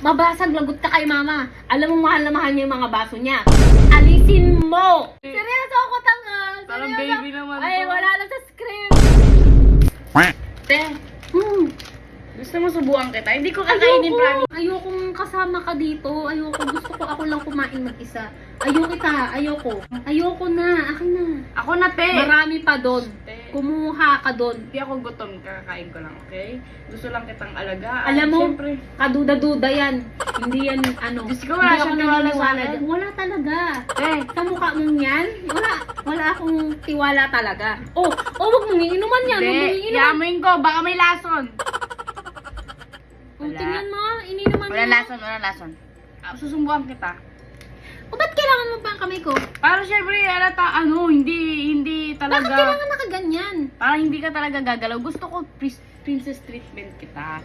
Mabasag, lagot ka kay mama. Alam mo, mahal na mahal niya yung mga baso niya. Alisin mo! Seryoso ako, tanga. Parang Seryoso. baby naman Ay, to. wala na sa script. Te, gusto mo subukan kita? Hindi ko kakainin, promise. Ayokong kasama ka dito. Ayoko. Gusto ko ako lang kumain mag-isa. Ayoko na. Akin na. Ako na, te. Marami pa doon. Te. Kumuha ka doon. Hindi ako gutom, kakain ko lang, okay? Gusto lang kitang alagaan. Alam mo, Siyempre. kaduda-duda yan. Hindi yan, ano. Diyos ko, wala hindi siyang ako tiwala naniniwala sa akin. dyan. Wala talaga. Te, Sa mukha mong yan, wala akong tiwala talaga. Wag mong iinuman yan. Wag mong hindi. iinuman. Yamoy ko, baka may lason. Wala. Tingnan mo, ininuman mo. Walang lason. Susumbukan kita. Ba't kailangan mo pa ang kamay ko? Para syempre, hindi Bakit talaga. kailangan nakaganyan? Parang hindi ka talaga gagalaw. Gusto ko princess treatment kita.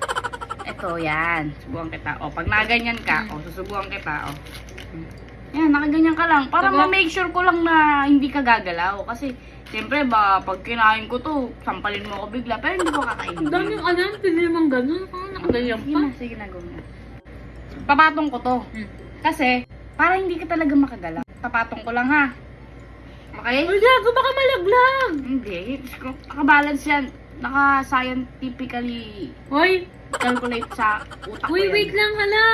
Ito, yan. Subukan kita. O, pag nakaganyan ka, susubukan kita. O. Yan, nakaganyan ka lang. Para ma-make sure ko lang na hindi ka gagalaw. Kasi, siyempre, pag kinain ko to, sampalin mo ako bigla. Pero hindi ko kakainin. Ang daming alam, pili mong ganun. Nakaganyan Sige pa. na, sige na, gawin na. Papatong ko to. Kasi, para hindi ka talaga makagalaw. Papatong ko lang, ha? Okay? Ay, gago, baka malaglag. Hindi. Nakabalance yan. Naka-scientifically Hoy, calculate sa utak ko yan. wait lang, hala.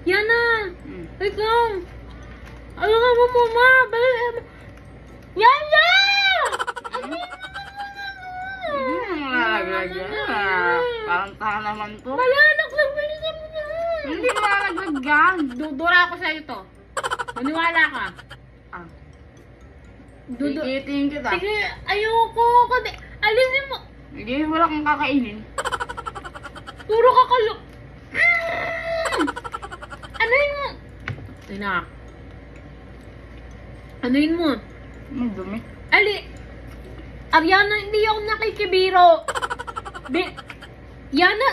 Yan na. Mm. Wait lang. Ano nga mo, mama? Yan na! Malalaglag yan. Parang taha naman to. Malalak lang, bilisan mo na. Hindi malalaglag yan. Dudura ako sa'yo to. Maniwala ka. Ah. Dudu. Ikitin kita. Sige, ayoko. Alisin mo. Hindi, wala kang kakainin. Puro kakalo. Anuin mo. Tina. Anuin mo. Ang dumi. Ariana, hindi ako nakikibiro. Yana.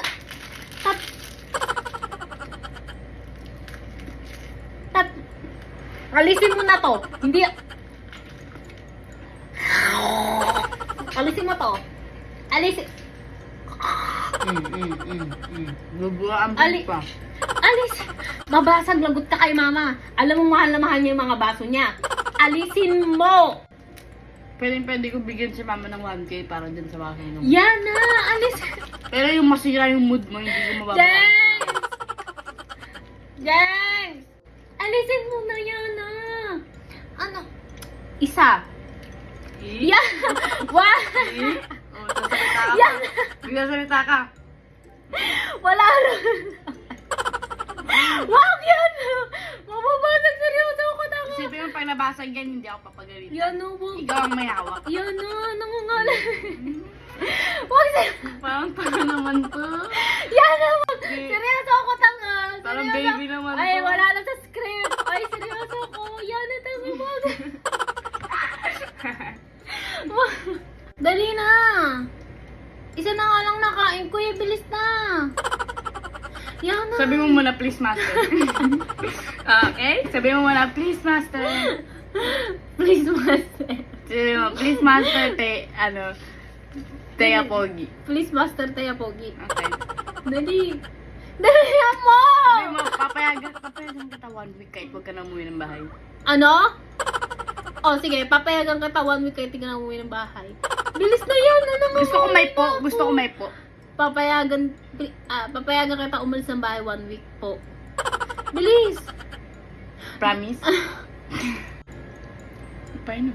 Alisin mo na to. Hindi. Alisin mo to. Alisin. Bubuhaan pa. Alis! Mabasag, lagot ka kay mama. Alam mo, mahal na mahal niya yung mga baso niya. Alisin mo! Pwede ko bigyan si mama ng 1K para dun sa bahay nung. Yan na! Alis! Pero yung masira yung mood mo, hindi ko mababaan. James! James! Alisin mo na yan na! Ano? Isa. Yan! One! Oh, sasalita ka. Yan! Bigla ka. Wala na! Wag yan! Mababasag, seryoso ako na nga! Isipin mo, pag nabasag yan, hindi ako papagalitan. Yan na, wag. Ikaw ang may hawak. Yan na, nangungalan. Wag siya. Parang tanga naman to. Yan na, wag. Seryoso ako, tanga. Parang Seryoso. baby naman to. Ay, wala na sa script. Ay, seryoso ako. Yan na, tanga, wag. Wag. Dali na. Isa na nga lang nakain ko, bilis na. Yan na. Sabi mo muna, please, master. Okay? Sabi mo muna, please, master. Please, master. Sabi mo, please, master, Teya Pogi. Please, master, Taya Pogi. Okay. Dali. Dali mo! Sabi mo, papayagan kita 1 week kahit huwag ka na umuwi ng bahay. Ano? Sige, papayagan kita 1 week kahit di ka na umuwi ng bahay. Bilis na yan! Ano naman? Gusto ko may po. Papayagan kita umalis ng bahay 1 week po. Bilis! Promise? Paano?